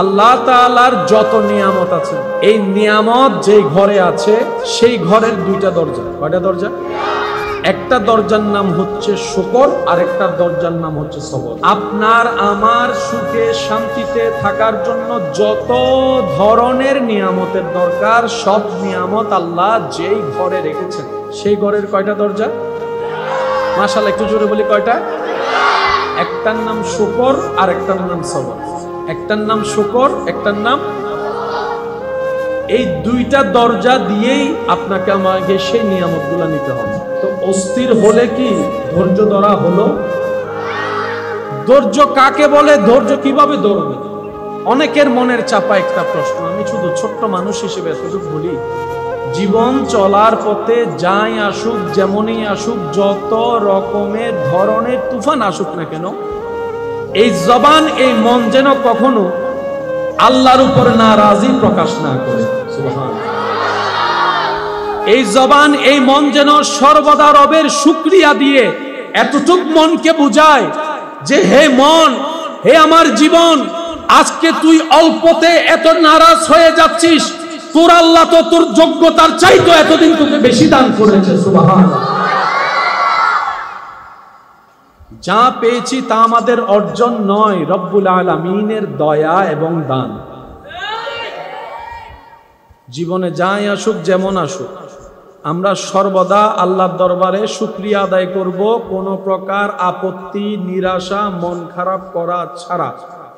আল্লাহ তাআলার যত নিয়ামত আছে, এই নিয়ামত যেই ঘরে আছে সেই ঘরের দুইটা দরজা। কয়টা দরজা? একটা দরজার নাম হচ্ছে শুকর, আর একটা দরজার নাম হচ্ছে সবর। আপনার আমার সুখে শান্তিতে থাকার জন্য যত ধরনের নিয়ামতের দরকার, সব নিয়ামত আল্লাহ যেই ঘরে রেখেছেন সেই ঘরের কয়টা দরজা? মাশাআল্লাহ, একটু জোরে বলি কয়টা? একটার নাম শুকর আর একটার নাম সবর। একটার নাম শুকর, একটার নাম, এই দুইটা দরজা দিয়েই আপনাকে আমাকে সেই নিয়ামতগুলো নিতে হবে। তো অস্থির হলে কি ধৈর্য ধরা হলো? ধৈর্য কাকে বলে? ধৈর্য কিভাবে ধরবে? অনেকের মনের চাপা একটা প্রশ্ন। আমি শুধু ছোট্ট মানুষ হিসেবে এতটুকু বলি, জীবন চলার পথে যাই আসুক, যেমনই আসুক, যত রকমের ধরনের তুফান আসুক না কেন, এই জবান, এই মন যেন কখনো আল্লাহর উপর নারাজি প্রকাশ না করে। সুবহানাল্লাহ। এই জবান, এই মন যেন সর্বদা রবের শুকরিয়া দিয়ে এতটুক মনকে বুঝায় যে হে মন, হে আমার জীবন, আজকে তুই অল্পতে এত নারাজ হয়ে যাচ্ছিস, তোর আল্লাহ তো তোর যোগ্যতার চাইতো এতদিন তোকে বেশি দান করেছে। সুবহানাল্লাহ। যা পেয়েছি তা আমাদের অর্জন নয়, রব্বুল আলামিনের দয়া এবং দান। জীবনে যাই আসুক, যেমন আসুক, আমরা সর্বদা আল্লাহর দরবারে শুকরিয়া আদায় করব, কোনো প্রকার আপত্তি, নিরাশা, মন খারাপ করা ছাড়া।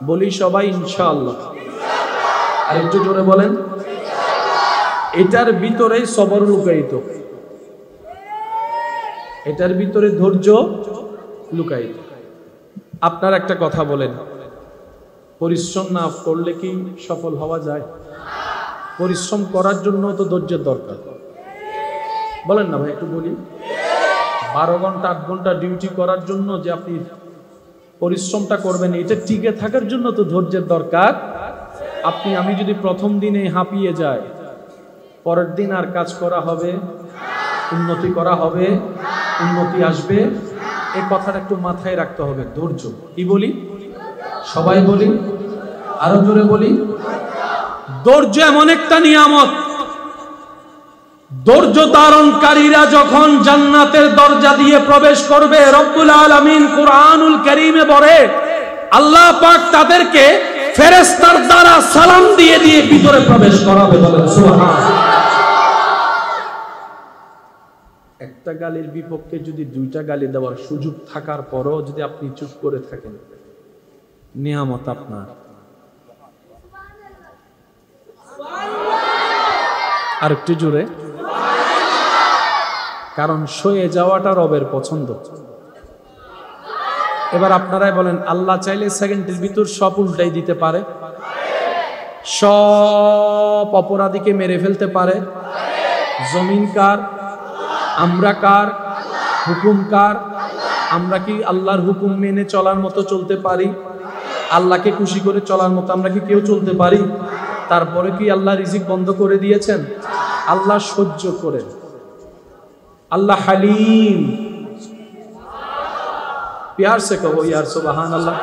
বলি সবাই ইনশাআল্লাহ। আর একটু জোরে বলেন। এটার ভিতরেই সবর লুকায়িত, এটার ভিতরে ধৈর্য লুকায়িত। আপনার একটা কথা বলেন, পরিশ্রম না করলে কি সফল হওয়া যায়? পরিশ্রম করার জন্য তো ধৈর্যের দরকার। বলেন না ভাই, একটু বলি। 12 ঘন্টা 8 ঘন্টা ডিউটি করার জন্য যে আপনি পরিশ্রমটা করবেন, এটা টিকে থাকার জন্য তো ধৈর্যের দরকার। আমি যদি প্রথম দিনে হাঁপিয়ে যাই, পরের দিন আর কাজ করা হবে? উন্নতি করা হবে? উন্নতি আসবে? এই কথাটা একটু মাথায় রাখতে হবে। ধৈর্য। কি বলি? সবাই বলি, আরো জোরে বলি। ধৈর্য এমন একটা নিয়ামত, ধৈর্য ধারণকারীরা যখন জান্নাতের দরজা দিয়ে প্রবেশ করবে, রব্বুল আলামিন কুরআনুল কারীমে বলে আল্লাহ পাক তাদেরকে ফেরেশতার দ্বারা সালাম দিয়ে দিয়ে ভিতরে প্রবেশ করাবে। বলেন সুবহানাল্লাহ। একটা গালির বিপক্ষে যদি 2টা গালি দেওয়ার সুযোগ থাকার পরও যদি আপনি চুপ করে থাকেন, নিয়ামত আপনার। আর একটু জোরে। কারণ সয়ে যাওয়াটা রবের পছন্দ। এবার আপনারাই বলেন, আল্লাহ চাইলে সেকেন্ডের ভিতর সব উল্টাই দিতে পারে, সব অপরাধীকে মেরে ফেলতে পারে। জমিন কার? আমরা কার? হুকুম কার? আমরা কি আল্লাহর হুকুম মেনে চলার মতো চলতে পারি? আল্লাহকে খুশি করে চলার মতো আমরা কি কেউ চলতে পারি? তারপরে কি আল্লাহ রিজিক বন্ধ করে দিয়েছেন? আল্লাহ সহ্য করে। আল্লাহ হালিম। प्यार से कहो यार सुभान अल्लाह।